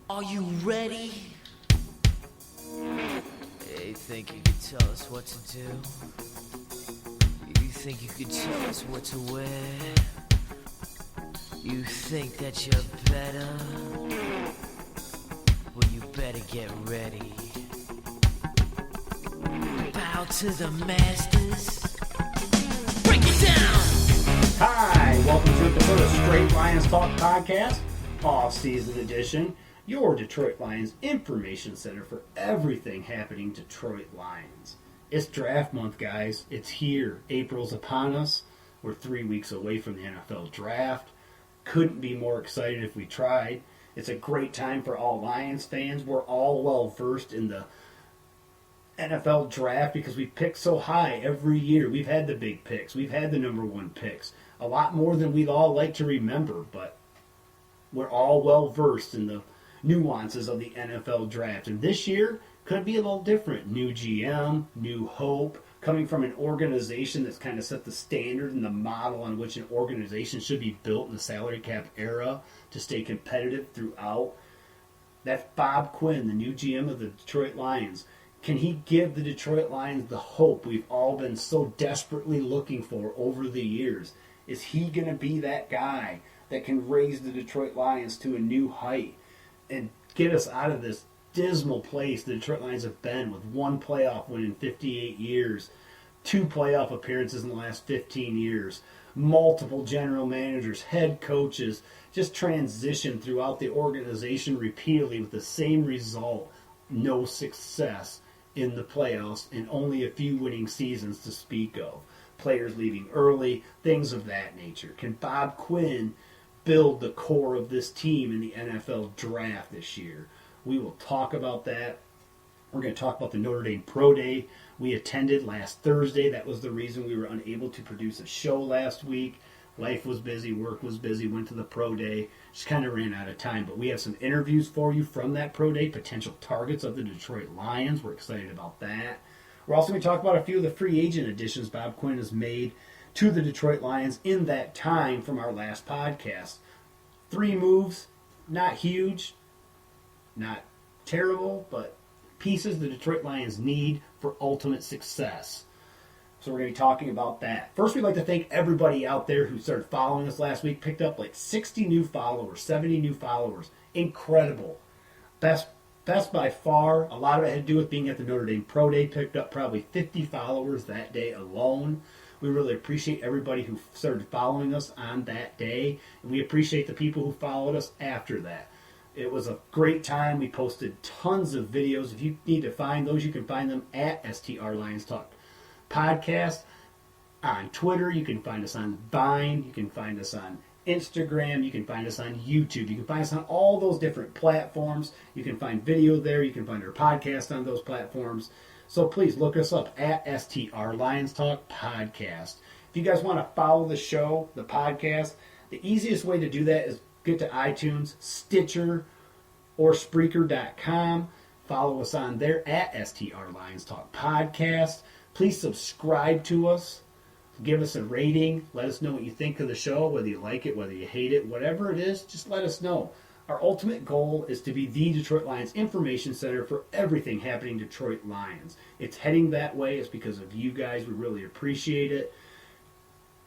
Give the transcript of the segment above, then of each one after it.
Are you ready? You think you could tell us what to do? You think you could tell us what to wear? You think that you're better? Well, you better get ready. Bow to the masters. Break it down! Hi, welcome to the first Straight Lions Talk podcast, off-season edition, your Detroit Lions information center for everything happening Detroit Lions. It's draft month, guys. It's here. April's upon us. We're 3 weeks away from the NFL draft. Couldn't be more excited if we tried. It's a great time for all Lions fans. We're all well versed in the NFL draft because we pick so high every year. We've had the big picks. We've had the number one picks. A lot more than we'd all like to remember, but we're all well versed in the nuances of the NFL draft. And this year could be a little different. New GM, new hope, coming from an organization that's kind of set the standard and the model on which an organization should be built in the salary cap era to stay competitive throughout. That's Bob Quinn, the new GM of the Detroit Lions. Can he give the Detroit Lions the hope we've all been so desperately looking for over the years? Is he going to be that guy that can raise the Detroit Lions to a new height and get us out of this dismal place the Detroit Lions have been with one playoff win in 58 years, 2 playoff appearances in the last 15 years, multiple general managers, head coaches, just transition throughout the organization repeatedly with the same result, no success in the playoffs and only a few winning seasons to speak of. Players leaving early, things of that nature. Can Bob Quinn build the core of this team in the NFL draft this year? We will talk about that. We're going to talk about the Notre Dame Pro Day we attended last Thursday. That was the reason we were unable to produce a show last week. Life was busy, work was busy, went to the Pro Day. Just kind of ran out of time. But we have some interviews for you from that Pro Day, potential targets of the Detroit Lions. We're excited about that. We're also going to talk about a few of the free agent additions Bob Quinn has made to the Detroit Lions in that time from our last podcast. 3 moves, not huge, not terrible, but pieces the Detroit Lions need for ultimate success. So we're going to be talking about that. First, we'd like to thank everybody out there who started following us last week. Picked up like 60 new followers, 70 new followers. Incredible. Best by far. A lot of it had to do with being at the Notre Dame Pro Day. Picked up probably 50 followers that day alone. We really appreciate everybody who started following us on that day. And we appreciate the people who followed us after that. It was a great time. We posted tons of videos. If you need to find those, you can find them at STR Lions Talk Podcast. On Twitter, you can find us on Vine. You can find us on Instagram. You can find us on YouTube. You can find us on all those different platforms. You can find video there. You can find our podcast on those platforms. So please look us up at STR Lions Talk Podcast. If you guys want to follow the show, the podcast, the easiest way to do that is get to iTunes, Stitcher, or Spreaker.com. Follow us on there at STR Lions Talk Podcast. Please subscribe to us. Give us a rating. Let us know what you think of the show, whether you like it, whether you hate it, whatever it is, just let us know. Our ultimate goal is to be the Detroit Lions information center for everything happening Detroit Lions. It's heading that way. It's because of you guys. We really appreciate it.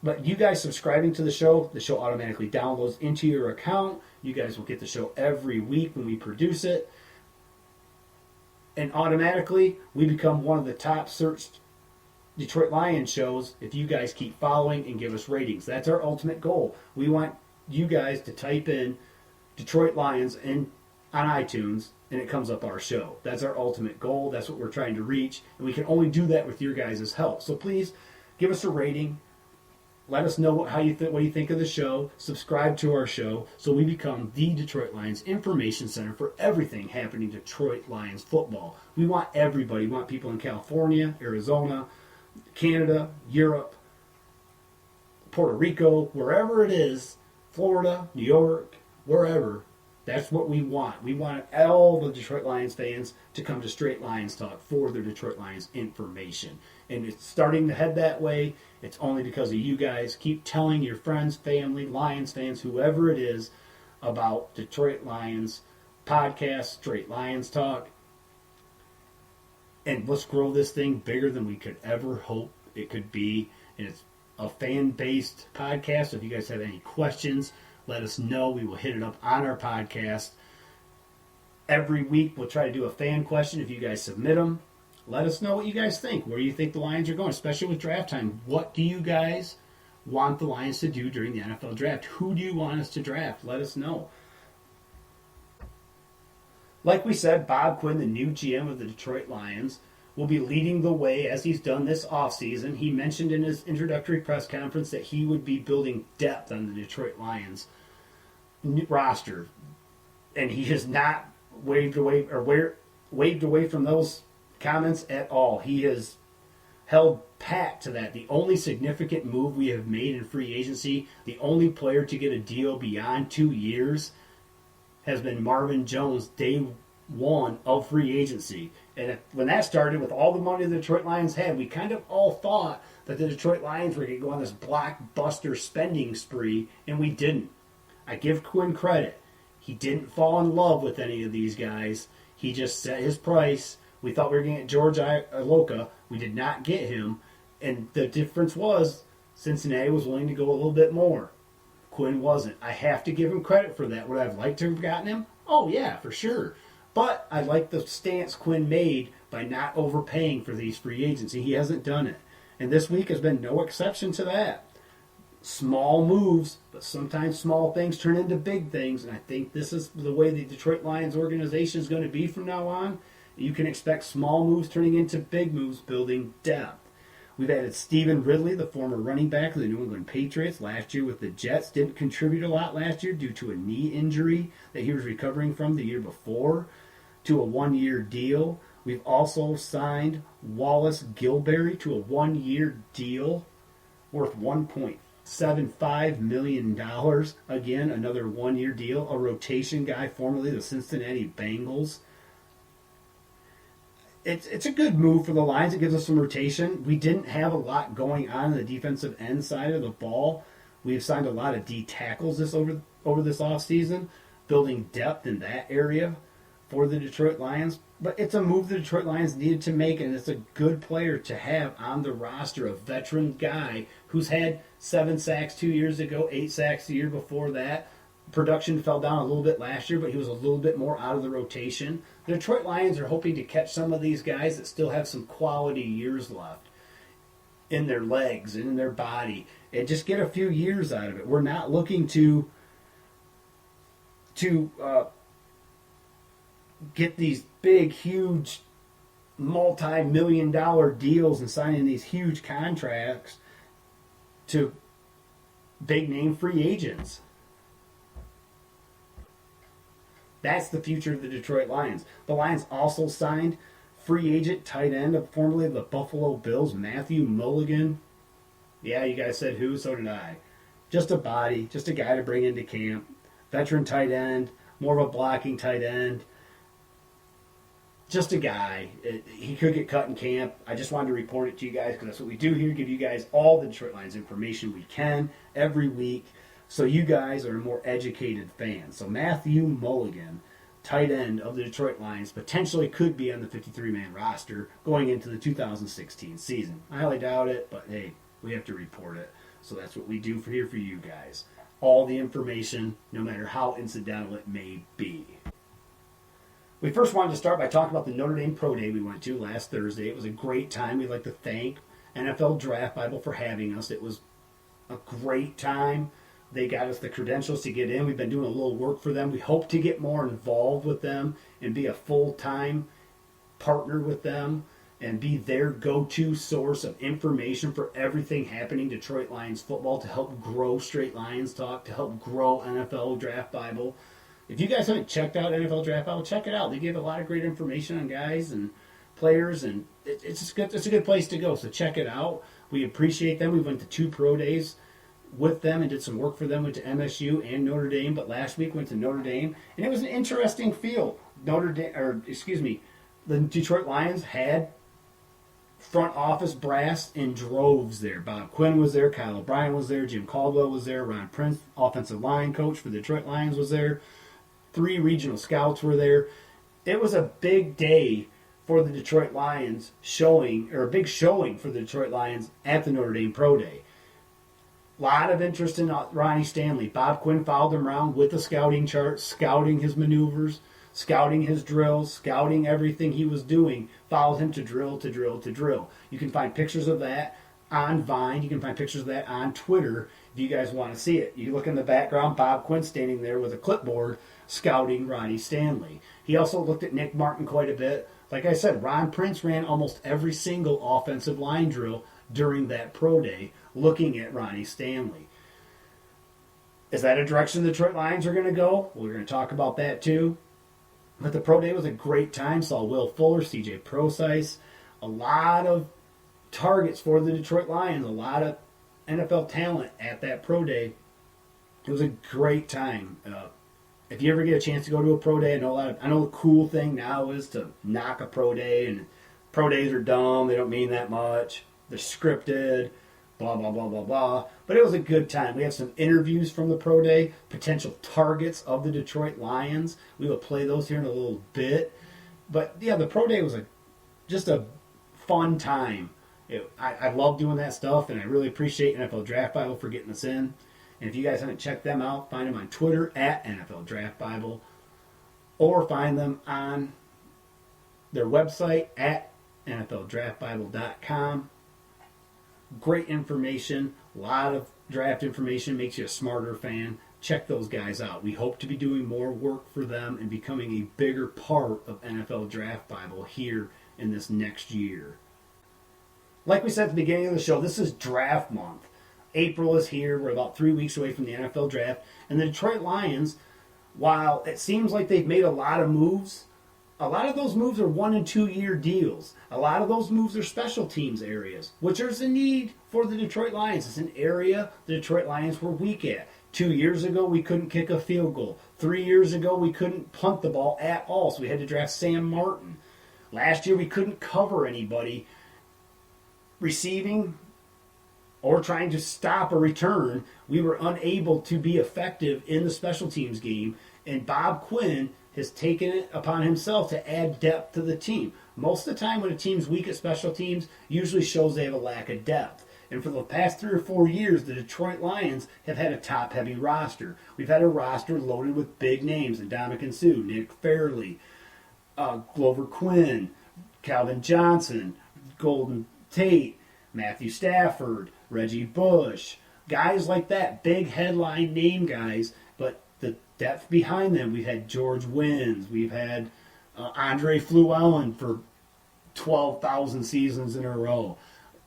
But you guys subscribing to the show automatically downloads into your account. You guys will get the show every week when we produce it. And automatically, we become one of the top searched Detroit Lions shows if you guys keep following and give us ratings. That's our ultimate goal. We want you guys to type in Detroit Lions on iTunes and it comes up our show. That's our ultimate goal. That's what we're trying to reach. And we can only do that with your guys' help. So please give us a rating. Let us know what you think of the show. Subscribe to our show so we become the Detroit Lions information center for everything happening Detroit Lions football. We want everybody. We want people in California, Arizona, Canada, Europe, Puerto Rico, wherever it is, Florida, New York, wherever. That's what we want. We want all the Detroit Lions fans to come to Straight Lions Talk for their Detroit Lions information. And it's starting to head that way. It's only because of you guys. Keep telling your friends, family, Lions fans, whoever it is, about Detroit Lions podcast, Straight Lions Talk. And let's grow this thing bigger than we could ever hope it could be. And it's a fan-based podcast. So if you guys have any questions, let us know. We will hit it up on our podcast. Every week we'll try to do a fan question. If you guys submit them, let us know what you guys think. Where do you think the Lions are going, especially with draft time? What do you guys want the Lions to do during the NFL draft? Who do you want us to draft? Let us know. Like we said, Bob Quinn, the new GM of the Detroit Lions, will be leading the way as he's done this offseason. He mentioned in his introductory press conference that he would be building depth on the Detroit Lions roster. And he has not waved away from those comments at all. He has held pat to that. The only significant move we have made in free agency, the only player to get a deal beyond 2 years, has been Marvin Jones day one of free agency. And when that started, with all the money the Detroit Lions had, we kind of all thought that the Detroit Lions were going to go on this blockbuster spending spree, and we didn't. I give Quinn credit. He didn't fall in love with any of these guys. He just set his price. We thought we were going to get George Iloka. We did not get him. And the difference was Cincinnati was willing to go a little bit more. Quinn wasn't. I have to give him credit for that. Would I have liked to have gotten him? Oh, yeah, for sure. But I like the stance Quinn made by not overpaying for these free agents. He hasn't done it. And this week has been no exception to that. Small moves, but sometimes small things turn into big things. And I think this is the way the Detroit Lions organization is going to be from now on. You can expect small moves turning into big moves, building depth. We've added Stephen Ridley, the former running back of the New England Patriots, last year with the Jets. Didn't contribute a lot last year due to a knee injury that he was recovering from the year before, to a one-year deal. We've also signed Wallace Gilberry to a one-year deal worth $1.75 million. Again, another one-year deal. A rotation guy, formerly the Cincinnati Bengals. It's a good move for the Lions. It gives us some rotation. We didn't have a lot going on the defensive end side of the ball. We've signed a lot of D tackles over this offseason, building depth in that area for the Detroit Lions. But it's a move the Detroit Lions needed to make, and it's a good player to have on the roster, a veteran guy who's had 7 sacks 2 years ago, 8 sacks the year before that. Production fell down a little bit last year, but he was a little bit more out of the rotation. The Detroit Lions are hoping to catch some of these guys that still have some quality years left in their legs and in their body, and just get a few years out of it. We're not looking to get these big, huge, multi-million-dollar deals and signing these huge contracts to big-name free agents. That's the future of the Detroit Lions. The Lions also signed free agent tight end of formerly the Buffalo Bills, Matthew Mulligan. Yeah, you guys said who, so did I. Just a body, just a guy to bring into camp. Veteran tight end, more of a blocking tight end. Just a guy. He could get cut in camp. I just wanted to report it to you guys because that's what we do here, give you guys all the Detroit Lions information we can every week, so you guys are a more educated fan. So Matthew Mulligan, tight end of the Detroit Lions, potentially could be on the 53-man roster going into the 2016 season. I highly doubt it, but hey, we have to report it. So that's what we do for here for you guys. All the information, no matter how incidental it may be. We first wanted to start by talking about the Notre Dame Pro Day we went to last Thursday. It was a great time. We'd like to thank NFL Draft Bible for having us. It was a great time. They got us the credentials to get in. We've been doing a little work for them. We hope to get more involved with them and be a full-time partner with them and be their go-to source of information for everything happening Detroit Lions football, to help grow Straight Lions Talk, to help grow NFL Draft Bible. If you guys haven't checked out NFL Draft Bible, check it out. They give a lot of great information on guys and players, and it's a good place to go. So check it out. We appreciate them. We went to 2 pro days with them and did some work for them. Went to MSU and Notre Dame, but last week went to Notre Dame, and it was an interesting field. The Detroit Lions had front office brass in droves there. Bob Quinn was there, Kyle O'Brien was there, Jim Caldwell was there, Ron Prince, offensive line coach for the Detroit Lions, was there. 3 regional scouts were there. It was a big day for the Detroit Lions a big showing for the Detroit Lions at the Notre Dame Pro Day. A lot of interest in Ronnie Stanley. Bob Quinn followed him around with the scouting chart, scouting his maneuvers, scouting his drills, scouting everything he was doing. Followed him to drill, to drill, to drill. You can find pictures of that on Vine. You can find pictures of that on Twitter if you guys want to see it. You look in the background, Bob Quinn standing there with a clipboard scouting Ronnie Stanley. He also looked at Nick Martin quite a bit. Like I said, Ron Prince ran almost every single offensive line drill during that pro day, looking at Ronnie Stanley. Is that a direction the Detroit Lions are going to go? Well, we're going to talk about that too. But the pro day was a great time. Saw Will Fuller, CJ Prosise, a lot of targets for the Detroit Lions, a lot of NFL talent at that pro day. It was a great time. If you ever get a chance to go to a pro day, I know the cool thing now is to knock a pro day, and pro days are dumb. They don't mean that much. They're scripted, blah, blah, blah, blah, blah. But it was a good time. We have some interviews from the pro day, potential targets of the Detroit Lions. We will play those here in a little bit. But, yeah, the pro day was just a fun time. I love doing that stuff, and I really appreciate NFL Draft Bible for getting us in. And if you guys haven't checked them out, find them on Twitter at NFL Draft Bible, or find them on their website at NFLDraftBible.com. Great information, a lot of draft information, makes you a smarter fan. Check those guys out. We hope to be doing more work for them and becoming a bigger part of NFL Draft Bible here in this next year. Like we said at the beginning of the show, this is draft month. April is here. We're about 3 weeks away from the NFL draft. And the Detroit Lions, while it seems like they've made a lot of moves, a lot of those moves are 1 and 2 year deals. A lot of those moves are special teams areas, which there's a need for the Detroit Lions. It's an area the Detroit Lions were weak at. 2 years ago, we couldn't kick a field goal. 3 years ago, we couldn't punt the ball at all, so we had to draft Sam Martin. Last year, we couldn't cover anybody receiving or trying to stop a return. We were unable to be effective in the special teams game, and Bob Quinn has taken it upon himself to add depth to the team. Most of the time when a team's weak at special teams, usually shows they have a lack of depth. And for the past 3 or 4 years, the Detroit Lions have had a top-heavy roster. We've had a roster loaded with big names: Ndamukong Suh, Nick Fairley, Glover Quinn, Calvin Johnson, Golden Tate, Matthew Stafford, Reggie Bush, guys like that, big headline name guys, but the depth behind them, we've had George Wins, we've had Andre Fluellen for 12,000 seasons in a row,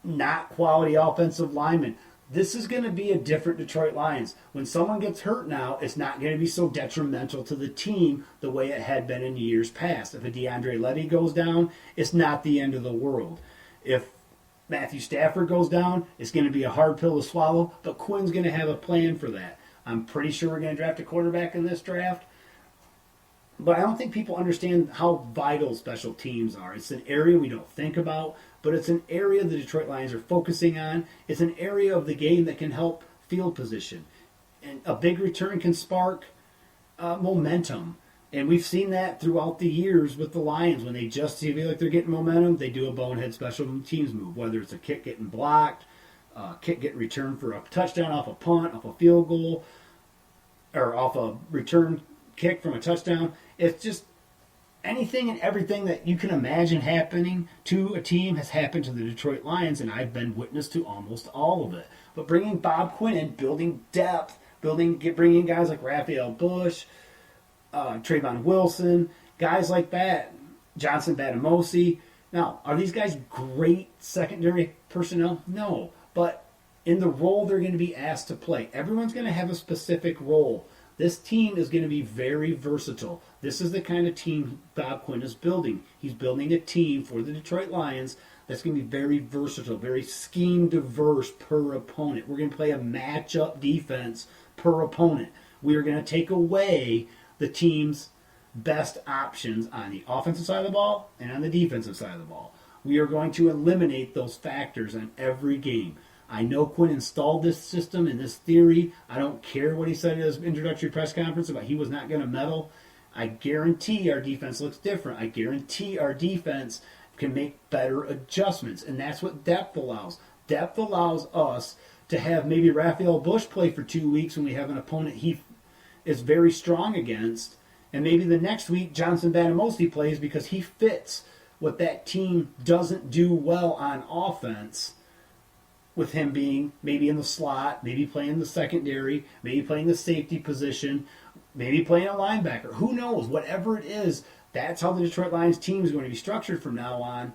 not quality offensive linemen. This is going to be a different Detroit Lions. When someone gets hurt now, it's not going to be so detrimental to the team the way it had been in years past. If a DeAndre Levy goes down, it's not the end of the world. If Matthew Stafford goes down, it's going to be a hard pill to swallow, but Quinn's going to have a plan for that. I'm pretty sure we're going to draft a quarterback in this draft, but I don't think people understand how vital special teams are. It's an area we don't think about, but it's an area the Detroit Lions are focusing on. It's an area of the game that can help field position. And a big return can spark momentum. And we've seen that throughout the years with the Lions. When they just feel like they're getting momentum, they do a bonehead special teams move, whether it's a kick getting blocked, kick getting returned for a touchdown off a punt, off a field goal, or off a return kick from a touchdown. It's just anything and everything that you can imagine happening to a team has happened to the Detroit Lions, and I've been witness to almost all of it. But bringing Bob Quinn in, building depth, bringing guys like Raphael Bush, Trayvon Wilson, guys like that, Johnson Batamosi. Now, are these guys great secondary personnel? No. But in the role they're going to be asked to play, everyone's going to have a specific role. This team is going to be very versatile. This is the kind of team Bob Quinn is building. He's building a team for the Detroit Lions that's going to be very versatile, very scheme diverse per opponent. We're going to play a matchup defense per opponent. We are going to take away the team's best options on the offensive side of the ball and on the defensive side of the ball. We are going to eliminate those factors on every game. I know Quinn installed this system and this theory. I don't care what he said in his introductory press conference about he was not going to meddle. I guarantee our defense looks different. I guarantee our defense can make better adjustments, and that's what depth allows. Depth allows us to have maybe Raphael Bush play for 2 weeks when we have an opponent he is very strong against, and maybe the next week Johnson Banamosi plays because he fits what that team doesn't do well on offense, with him being maybe in the slot, maybe playing the secondary, maybe playing the safety position, maybe playing a linebacker. Who knows? Whatever it is, that's how the Detroit Lions team is going to be structured from now on.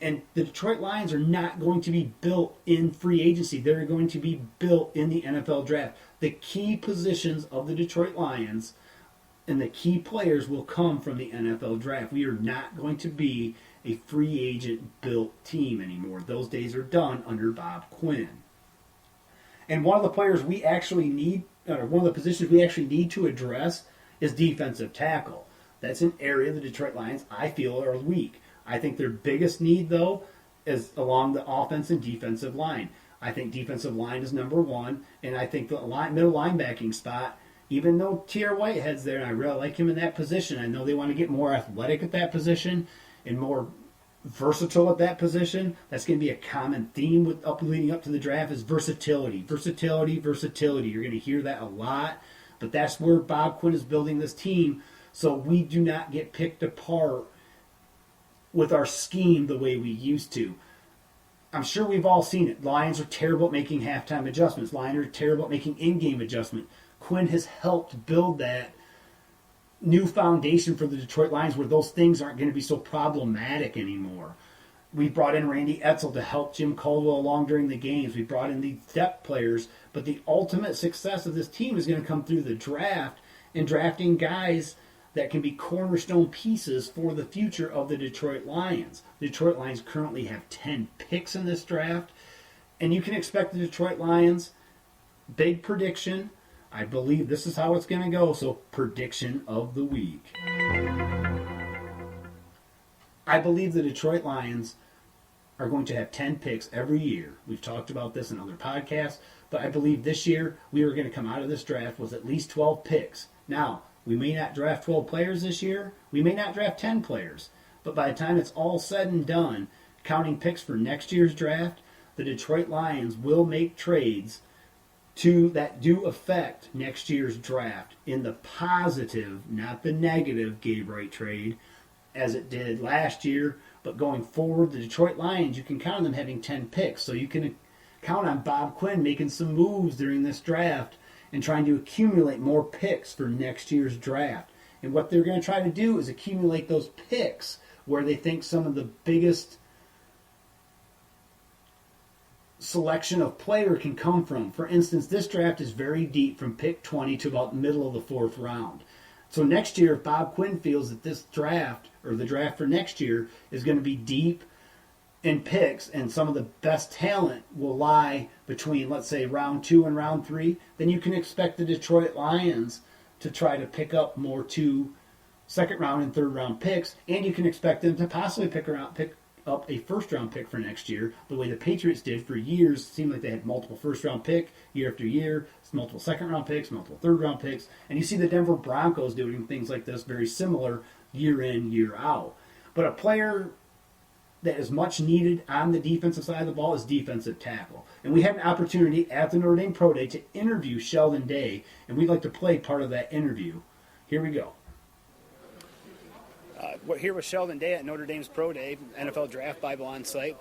And the Detroit Lions are not going to be built in free agency. They're going to be built in the NFL draft. The key positions of the Detroit Lions and the key players will come from the NFL draft. We are not going to be a free agent built team anymore. Those days are done under Bob Quinn. And one of the players we actually need, or one of the positions we actually need to address, is defensive tackle. That's an area the Detroit Lions, I feel, are weak. I think their biggest need, though, is along the offense and defensive line. I think defensive line is number one, and I think the middle linebacking spot, even though T.R. Whitehead's there, and I really like him in that position, I know they want to get more athletic at that position and more versatile at that position. That's going to be a common theme leading up to the draft is versatility. Versatility, versatility. You're going to hear that a lot, but that's where Bob Quinn is building this team, so we do not get picked apart with our scheme the way we used to. I'm sure we've all seen it. Lions are terrible at making halftime adjustments. Lions are terrible at making in-game adjustments. Quinn has helped build that new foundation for the Detroit Lions where those things aren't going to be so problematic anymore. We brought in Randy Edsel to help Jim Caldwell along during the games. We brought in these depth players, but the ultimate success of this team is going to come through the draft and drafting guys that can be cornerstone pieces for the future of the Detroit Lions. The Detroit Lions currently have 10 picks in this draft, and you can expect the Detroit Lions, big prediction, I believe this is how it's going to go, so prediction of the week. I believe the Detroit Lions are going to have 10 picks every year. We've talked about this in other podcasts, but I believe this year we are going to come out of this draft with at least 12 picks. Now, we may not draft 12 players this year. We may not draft 10 players. But by the time it's all said and done, counting picks for next year's draft, the Detroit Lions will make trades that do affect next year's draft in the positive, not the negative Gabe Wright trade, as it did last year. But going forward, the Detroit Lions, you can count on them having 10 picks. So you can count on Bob Quinn making some moves during this draft and trying to accumulate more picks for next year's draft. And what they're going to try to do is accumulate those picks where they think some of the biggest selection of player can come from. For instance, this draft is very deep from pick 20 to about middle of the fourth round. So next year, if Bob Quinn feels that this draft, or the draft for next year, is going to be deep in picks and some of the best talent will lie between, let's say, round 2 and round 3, then you can expect the Detroit Lions to try to pick up more 2 second round and third round picks, and you can expect them to possibly pick up a first round pick for next year, the way the Patriots did for years. It seemed like they had multiple first round pick year after year, multiple second round picks, multiple third round picks, and you see the Denver Broncos doing things like this very similar year in, year out. But a player that is much needed on the defensive side of the ball is defensive tackle. And we had an opportunity at the Notre Dame Pro Day to interview Sheldon Day, and we'd like to play part of that interview. Here we go. We're here with Sheldon Day at Notre Dame's Pro Day, NFL Draft Bible on site,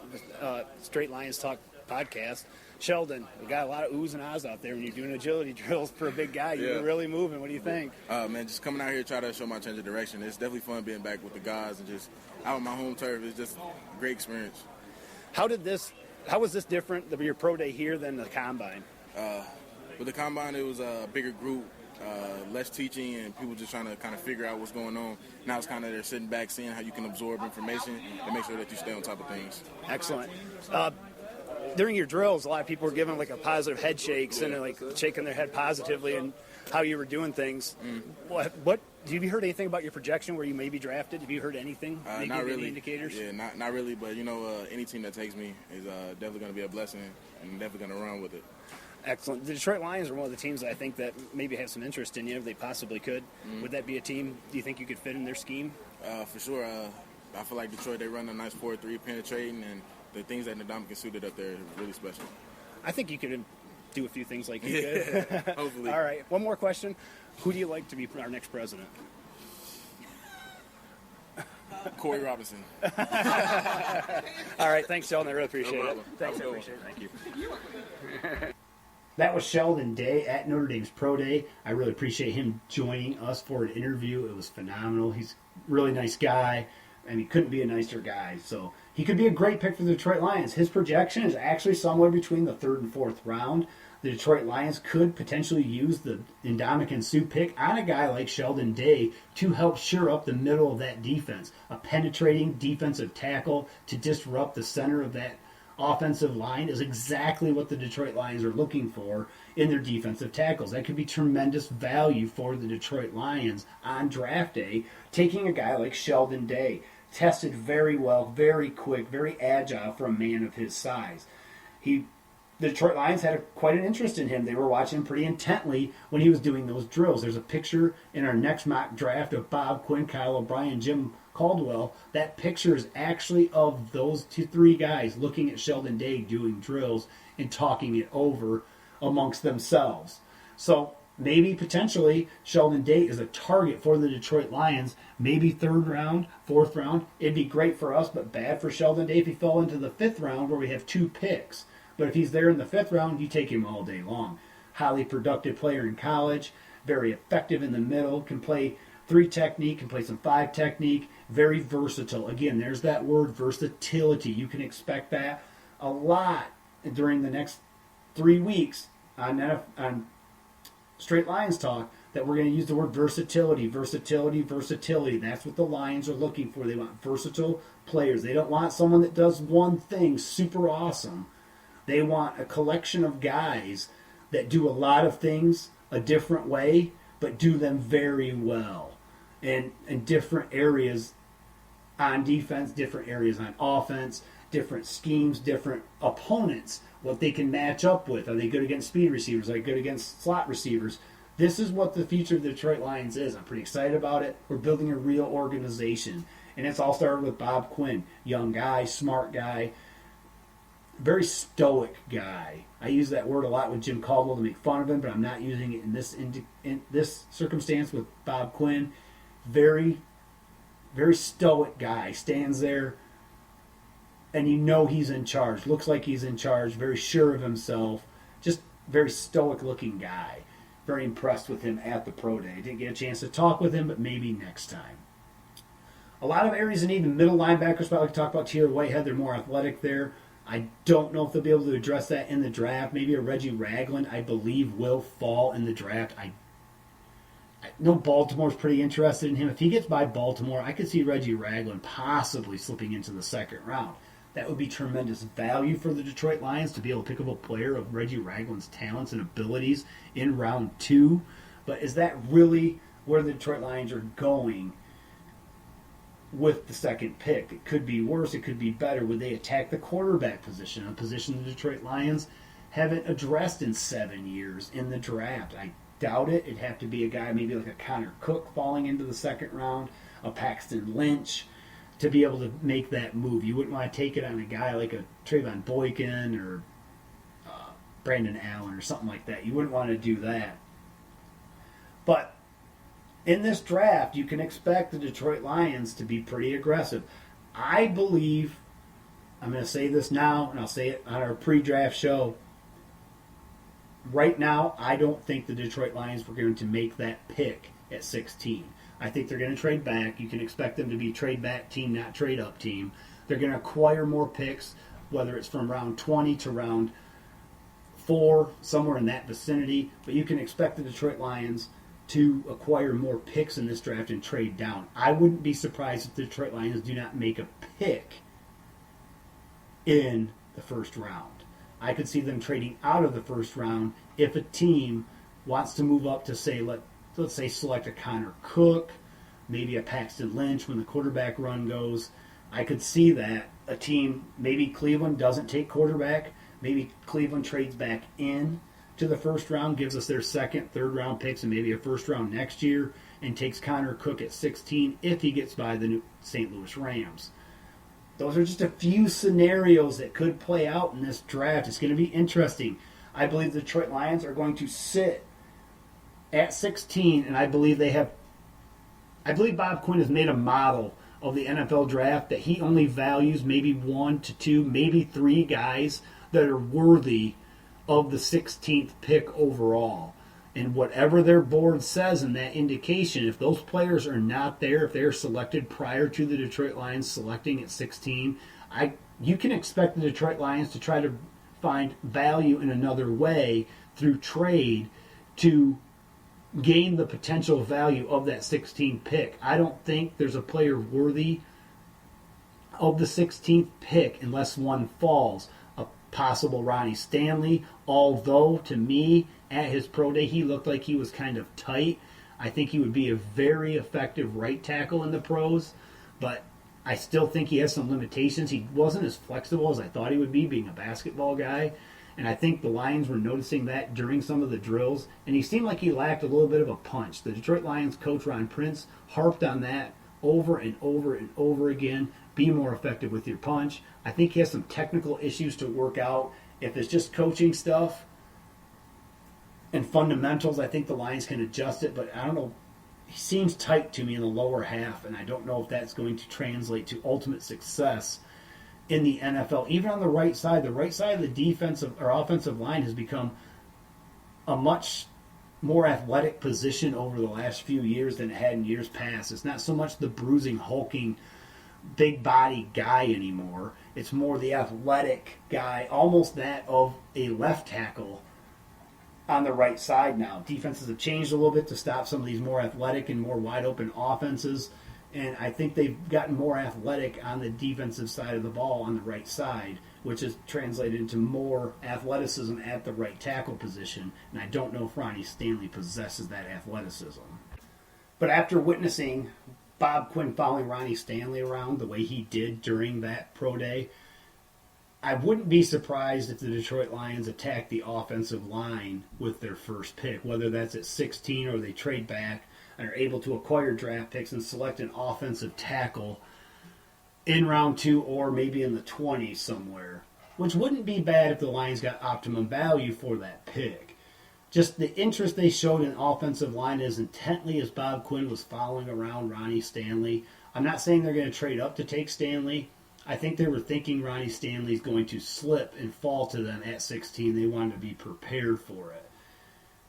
Straight Lions Talk podcast. Sheldon, we got a lot of oohs and ahs out there when you're doing agility drills for a big guy. You're really moving. What do you think? Man, just coming out here try to show my change of direction. It's definitely fun being back with the guys and just out on my home turf. It's just a great experience. How was this different, your pro day here, than the combine? With the combine, it was a bigger group, less teaching, and people just trying to kind of figure out what's going on. Now it's kind of they're sitting back, seeing how you can absorb information and make sure that you stay on top of things. Excellent. During your drills, a lot of people were giving like a positive head shakes and like shaking their head positively and how you were doing things. What have you heard anything about your projection where you may be drafted? Have you heard anything? Not really. Any indicators? Yeah, not really. But any team that takes me is definitely going to be a blessing and definitely going to run with it. Excellent. The Detroit Lions are one of the teams that I think that maybe have some interest in you if they possibly could. Would that be a team, do you think you could fit in their scheme? For sure. I feel like Detroit, they run a nice 4-3 penetrating, and the things that Notre Dame can suit it up there is really special. I think you could do a few things like you could. Hopefully. All right, one more question. Who do you like to be our next president? Corey Robinson. All right, thanks, Sheldon. I really appreciate No it. problem. Thanks, I Have a good appreciate it. Thank you. That was Sheldon Day at Notre Dame's Pro Day. I really appreciate him joining us for an interview. It was phenomenal. He's a really nice guy, and he couldn't be a nicer guy. So he could be a great pick for the Detroit Lions. His projection is actually somewhere between the 3rd and 4th round. The Detroit Lions could potentially use the Ndamukong Suh pick on a guy like Sheldon Day to help shore up the middle of that defense. A penetrating defensive tackle to disrupt the center of that offensive line is exactly what the Detroit Lions are looking for in their defensive tackles. That could be tremendous value for the Detroit Lions on draft day, taking a guy like Sheldon Day. Tested very well, very quick, very agile for a man of his size. The Detroit Lions had quite an interest in him. They were watching him pretty intently when he was doing those drills. There's a picture in our next mock draft of Bob Quinn, Kyle O'Brien, Jim Caldwell. That picture is actually of those 2-3 guys looking at Sheldon Day doing drills and talking it over amongst themselves. So maybe potentially Sheldon Day is a target for the Detroit Lions. Maybe 3rd round, 4th round. It'd be great for us, but bad for Sheldon Day if he fell into the 5th round where we have 2 picks. But if he's there in the 5th round, you take him all day long. Highly productive player in college, very effective in the middle, can play 3 technique, can play some 5 technique, very versatile. Again, there's that word, versatility. You can expect that a lot during the next 3 weeks on Straight Lions Talk, that we're going to use the word versatility, versatility, versatility. That's what the Lions are looking for. They want versatile players. They don't want someone that does one thing super awesome. They want a collection of guys that do a lot of things a different way, but do them very well. And in different areas on defense, different areas on offense, different schemes, different opponents, what they can match up with. Are they good against speed receivers? Are they good against slot receivers? This is what the future of the Detroit Lions is. I'm pretty excited about it. We're building a real organization. And it's all started with Bob Quinn. Young guy, smart guy, very stoic guy. I use that word a lot with Jim Caldwell to make fun of him, but I'm not using it in this circumstance with Bob Quinn. Very, very stoic guy. Stands there, and you know he's in charge. Looks like he's in charge. Very sure of himself. Just very stoic-looking guy. Very impressed with him at the Pro Day. Didn't get a chance to talk with him, but maybe next time. A lot of areas in need. The middle linebacker spot, like we talked about, Tier Whitehead. They're more athletic there. I don't know if they'll be able to address that in the draft. Maybe a Reggie Ragland, I believe, will fall in the draft. I know Baltimore's pretty interested in him. If he gets by Baltimore, I could see Reggie Ragland possibly slipping into the 2nd round. That would be tremendous value for the Detroit Lions to be able to pick up a player of Reggie Ragland's talents and abilities in round 2. But is that really where the Detroit Lions are going with the 2nd pick? It could be worse, it could be better. Would they attack the quarterback position, a position the Detroit Lions haven't addressed in 7 years in the draft? I doubt it. It'd have to be a guy maybe like a Connor Cook falling into the 2nd round, a Paxton Lynch, to be able to make that move. You wouldn't want to take it on a guy like a Trayvon Boykin or Brandon Allen or something like that. You wouldn't want to do that. But in this draft, you can expect the Detroit Lions to be pretty aggressive. I believe, I'm going to say this now, and I'll say it on our pre-draft show. Right now, I don't think the Detroit Lions were going to make that pick at 16. I think they're going to trade back. You can expect them to be a trade-back team, not trade-up team. They're going to acquire more picks, whether it's from round 20 to round 4, somewhere in that vicinity. But you can expect the Detroit Lions to acquire more picks in this draft and trade down. I wouldn't be surprised if the Detroit Lions do not make a pick in the 1st round. I could see them trading out of the 1st round if a team wants to move up to, say, let's say select a Connor Cook, maybe a Paxton Lynch when the quarterback run goes. I could see that. A team, maybe Cleveland doesn't take quarterback. Maybe Cleveland trades back in to the first round, gives us their second, third round picks, and maybe a first round next year, and takes Connor Cook at 16 if he gets by the St. Louis Rams. Those are just a few scenarios that could play out in this draft. It's going to be interesting. I believe the Detroit Lions are going to sit at 16, and I believe Bob Quinn has made a model of the NFL draft that he only values maybe 1 to 2, maybe 3 guys that are worthy of the 16th pick overall. And whatever their board says in that indication, if those players are not there, if they're selected prior to the Detroit Lions selecting at 16, you can expect the Detroit Lions to try to find value in another way through trade to gain the potential value of that 16th pick. I don't think there's a player worthy of the 16th pick unless one falls. A possible Ronnie Stanley, although to me, at his pro day, he looked like he was kind of tight. I think he would be a very effective right tackle in the pros, but I still think he has some limitations. He wasn't as flexible as I thought he would be, being a basketball guy. And I think the Lions were noticing that during some of the drills. And he seemed like he lacked a little bit of a punch. The Detroit Lions coach, Ron Prince, harped on that over and over and over again. Be more effective with your punch. I think he has some technical issues to work out. If it's just coaching stuff and fundamentals, I think the Lions can adjust it. But I don't know. He seems tight to me in the lower half. And I don't know if that's going to translate to ultimate success in the NFL. Even on the right side of the defensive or offensive line has become a much more athletic position over the last few years than it had in years past. It's not so much the bruising, hulking, big body guy anymore. It's more the athletic guy, almost that of a left tackle on the right side now. Defenses have changed a little bit to stop some of these more athletic and more wide open offenses. And I think they've gotten more athletic on the defensive side of the ball on the right side, which has translated into more athleticism at the right tackle position. And I don't know if Ronnie Stanley possesses that athleticism. But after witnessing Bob Quinn following Ronnie Stanley around the way he did during that pro day, I wouldn't be surprised if the Detroit Lions attack the offensive line with their first pick, whether that's at 16 or they trade back and are able to acquire draft picks and select an offensive tackle in round 2 or maybe in the 20s somewhere, which wouldn't be bad if the Lions got optimum value for that pick. Just the interest they showed in offensive line as intently as Bob Quinn was following around Ronnie Stanley. I'm not saying they're going to trade up to take Stanley. I think they were thinking Ronnie Stanley's going to slip and fall to them at 16. They wanted to be prepared for it.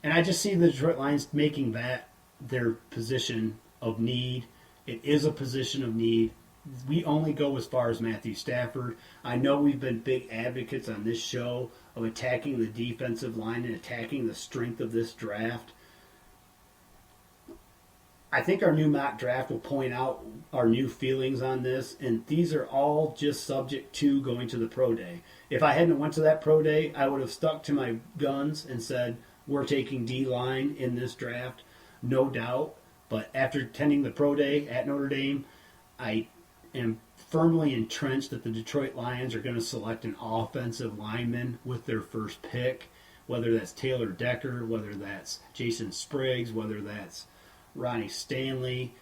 And I just see the Detroit Lions making that their position of need. It is a position of need. We only go as far as Matthew Stafford. I know we've been big advocates on this show of attacking the defensive line and attacking the strength of this draft. I think our new mock draft will point out our new feelings on this, and these are all just subject to going to the pro day. If I hadn't went to that pro day, I would have stuck to my guns and said, we're taking D-line in this draft. No doubt, but after attending the pro day at Notre Dame, I am firmly entrenched that the Detroit Lions are going to select an offensive lineman with their first pick, whether that's Taylor Decker, whether that's Jason Spriggs, whether that's Ronnie Stanley,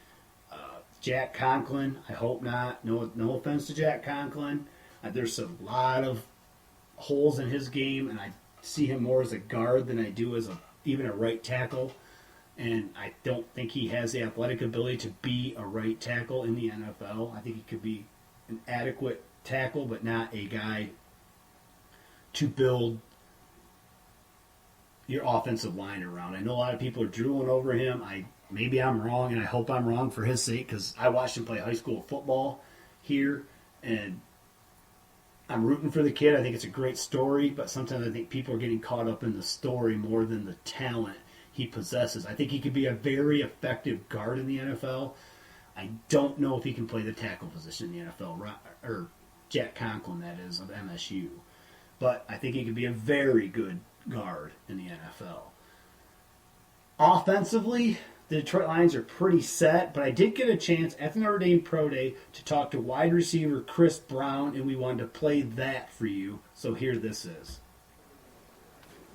Jack Conklin. I hope not. No offense to Jack Conklin. There's a lot of holes in his game, and I see him more as a guard than I do as even a right tackle. And I don't think he has the athletic ability to be a right tackle in the NFL. I think he could be an adequate tackle, but not a guy to build your offensive line around. I know a lot of people are drooling over him. Maybe I'm wrong, and I hope I'm wrong for his sake, because I watched him play high school football here, and I'm rooting for the kid. I think it's a great story, but sometimes I think people are getting caught up in the story more than the talent he possesses. I think he could be a very effective guard in the NFL. I don't know if he can play the tackle position in the NFL, or Jack Conklin, that is, of MSU. But I think he could be a very good guard in the NFL. Offensively, the Detroit Lions are pretty set, but I did get a chance at the Notre Dame Pro Day to talk to wide receiver Chris Brown, and we wanted to play that for you. So here this is.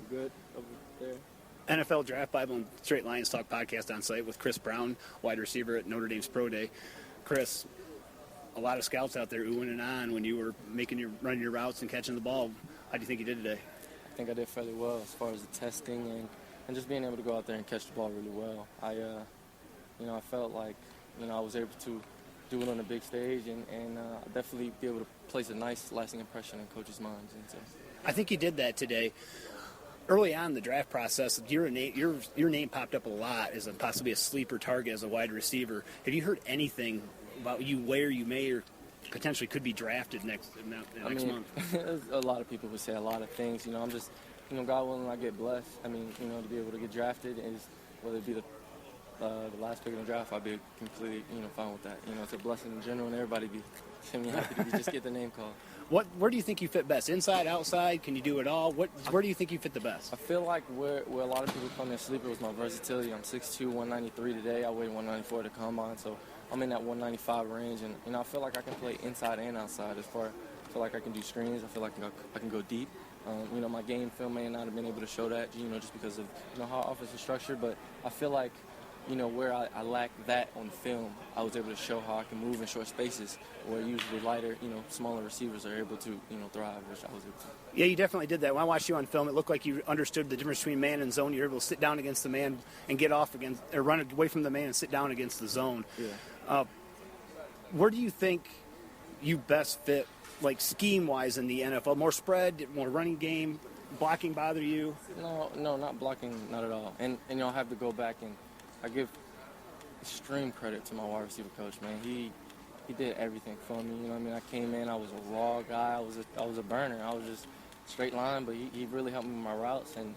Good. NFL Draft Bible and Straight Lions Talk podcast on site with Chris Brown, wide receiver at Notre Dame's Pro Day. Chris, a lot of scouts out there oohing and on when you were running your routes and catching the ball. How do you think you did today? I think I did fairly well as far as the testing and just being able to go out there and catch the ball really well. I felt like, I was able to do it on a big stage and definitely be able to place a nice lasting impression in coaches' minds. And so, I think you did that today. Early on in the draft process, your name popped up a lot as possibly a sleeper target as a wide receiver. Have you heard anything about you where you may or potentially could be drafted next month? A lot of people would say a lot of things. I'm just, God willing, I get blessed. To be able to get drafted is whether it be the last pick in the draft, I'd be completely, fine with that. It's a blessing in general, and everybody be happy to just get the name called. Where do you think you fit best? Inside, outside? Can you do it all? Where do you think you fit the best? I feel like where a lot of people call me a sleeper was my versatility. I'm 6'2", 193 today. I weigh 194 at the combine, so I'm in that 195 range, and I feel like I can play inside and outside. I feel like I can do screens. I feel like I can go deep. My game film may not have been able to show that, just because of how our offense is structured, but I feel like where I lack that on film, I was able to show how I can move in short spaces where usually lighter, smaller receivers are able to, thrive, which I was able to. Yeah, you definitely did that. When I watched you on film, it looked like you understood the difference between man and zone. You were able to sit down against the man and get off against, or run away from the man and sit down against the zone. Yeah. Where do you think you best fit, like scheme-wise in the NFL? More spread, more running game, blocking bother you? No, not blocking, not at all. And I have to go back and I give extreme credit to my wide receiver coach, man. He did everything for me. I came in, I was a raw guy. I was a burner. I was just straight line, but he really helped me with my routes. And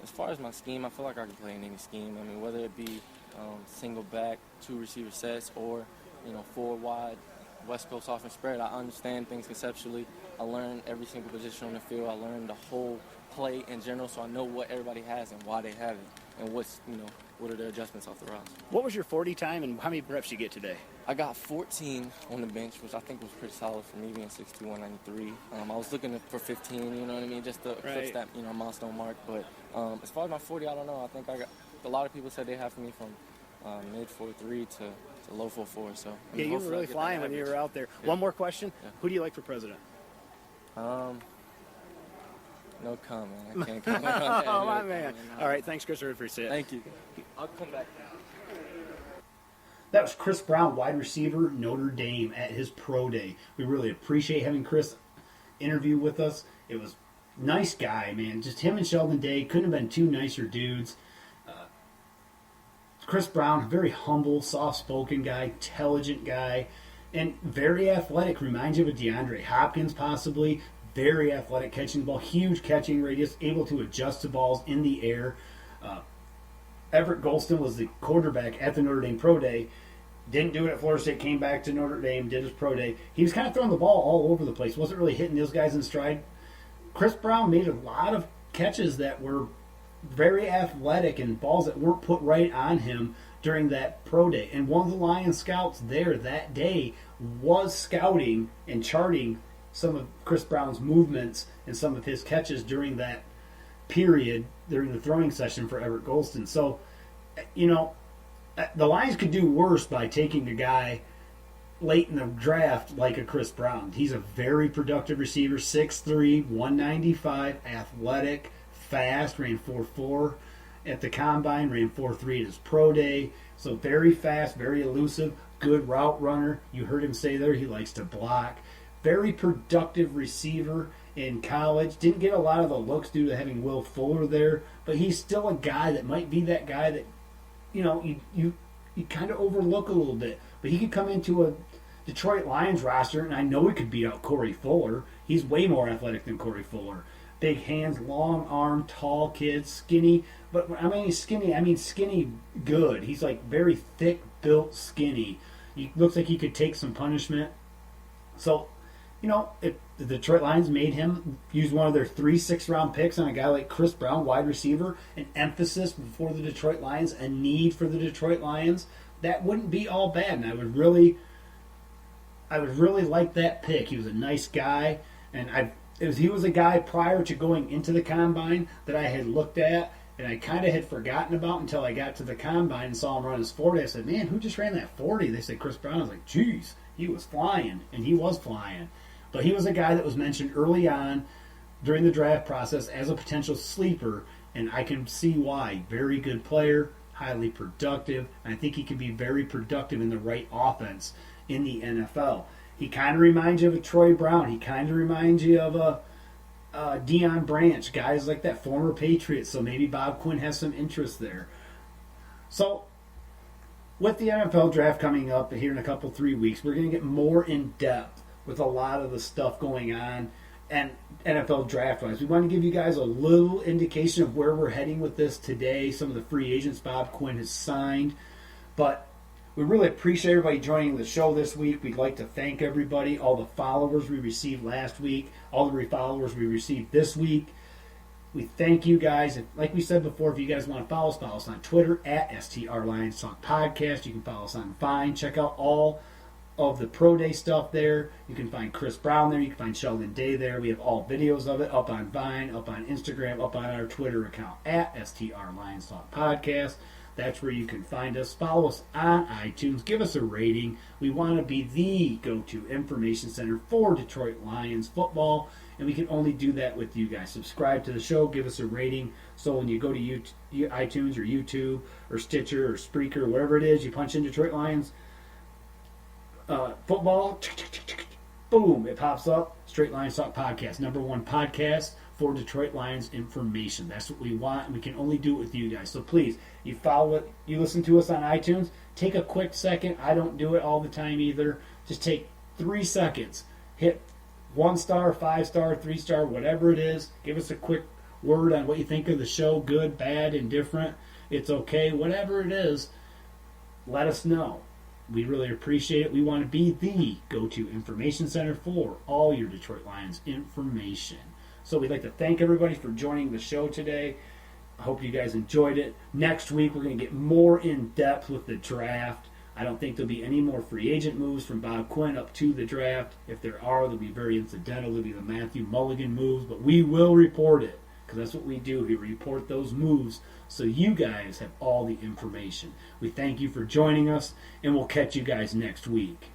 as far as my scheme, I feel like I can play in any scheme. Whether it be single back, 2 receiver sets, or 4 wide West Coast offense spread. I understand things conceptually. I learned every single position on the field. I learned the whole play in general, so I know what everybody has and why they have it, and what are their adjustments off the route. What was your 40 time, and how many reps did you get today? I got 14 on the bench, which I think was pretty solid for me, being 6'2", 193. I was looking for 15, just to eclipse that, milestone mark. But as far as my 40, I don't know. I think I got a lot of people said they have for me from mid 4.3 to low 4.4. So yeah, you were really flying when you were out there. Yeah. One more question: Who do you like for president? No comment. I can't comment on that. Oh, my man. All right, thanks, Chris. I appreciate it. Thank you. I'll come back. That was Chris Brown, wide receiver, Notre Dame, at his pro day. We really appreciate having Chris interview with us. It was nice guy, man. Just him and Sheldon Day couldn't have been 2 nicer dudes. Chris Brown, very humble, soft-spoken guy, intelligent guy, and very athletic. Reminds you of a DeAndre Hopkins, possibly. Very athletic catching the ball, huge catching radius, able to adjust to balls in the air. Everett Golston was the quarterback at the Notre Dame Pro Day. Didn't do it at Florida State, came back to Notre Dame, did his Pro Day. He was kind of throwing the ball all over the place, wasn't really hitting those guys in stride. Chris Brown made a lot of catches that were very athletic and balls that weren't put right on him during that Pro Day. And one of the Lions scouts there that day was scouting and charting some of Chris Brown's movements and some of his catches during that period, during the throwing session for Everett Golston. So, the Lions could do worse by taking a guy late in the draft like a Chris Brown. He's a very productive receiver, 6'3", 195, athletic, fast, ran 4.4 at the combine, ran 4.3 at his pro day. So very fast, very elusive, good route runner. You heard him say there he likes to block. Very productive receiver in college. Didn't get a lot of the looks due to having Will Fuller there, but he's still a guy that might be that guy that, you kind of overlook a little bit. But he could come into a Detroit Lions roster, and I know he could beat out Corey Fuller. He's way more athletic than Corey Fuller. Big hands, long arm, tall kid, skinny. But I mean skinny, skinny good. He's like very thick built, skinny. He looks like he could take some punishment. So, if the Detroit Lions made him use one of their 3 6th-round picks on a guy like Chris Brown, wide receiver, an emphasis for the Detroit Lions, a need for the Detroit Lions, that wouldn't be all bad. And I would really like that pick. He was a nice guy, and he was a guy prior to going into the combine that I had looked at and I kind of had forgotten about until I got to the combine and saw him run his 40. I said, man, who just ran that 40? They said Chris Brown. I was like, geez, he was flying, and he was flying. But he was a guy that was mentioned early on during the draft process as a potential sleeper, and I can see why. Very good player, highly productive, and I think he can be very productive in the right offense in the NFL. He kind of reminds you of a Troy Brown. He kind of reminds you of a Deion Branch, guys like that, former Patriots. So maybe Bob Quinn has some interest there. So with the NFL draft coming up here in a couple, 3 weeks, we're going to get more in depth with a lot of the stuff going on and NFL draft-wise. We want to give you guys a little indication of where we're heading with this today. Some of the free agents Bob Quinn has signed. But we really appreciate everybody joining the show this week. We'd like to thank everybody, all the followers we received last week, all the followers we received this week. We thank you guys. Like we said before, if you guys want to follow us on Twitter at STR Lions Talk Podcast. You can follow us on Vine. Check out all of the Pro Day stuff there. You can find Chris Brown there. You can find Sheldon Day there. We have all videos of it up on Vine, up on Instagram, up on our Twitter account at STR Lions Talk Podcast. That's where you can find us. Follow us on iTunes. Give us a rating. We want to be the go-to information center for Detroit Lions football, and we can only do that with you guys. Subscribe to the show. Give us a rating. So when you go to iTunes or YouTube or Stitcher or Spreaker or whatever it is, you punch in Detroit Lions football, boom, it pops up. Straight Lions Talk Podcast, #1 podcast for Detroit Lions information. That's what we want, and we can only do it with you guys. So please, you follow it, you listen to us on iTunes, take a quick second. I don't do it all the time either. Just take 3 seconds. Hit 1 star, 5 star, 3 star, whatever it is. Give us a quick word on what you think of the show, good, bad, indifferent. It's okay, whatever it is, let us know. We really appreciate it. We want to be the go-to information center for all your Detroit Lions information. So we'd like to thank everybody for joining the show today. I hope you guys enjoyed it. Next week, we're going to get more in-depth with the draft. I don't think there'll be any more free agent moves from Bob Quinn up to the draft. If there are, they'll be very incidental. They'll be the Matthew Mulligan moves, but we will report it because that's what we do. We report those moves so you guys have all the information. We thank you for joining us, and we'll catch you guys next week.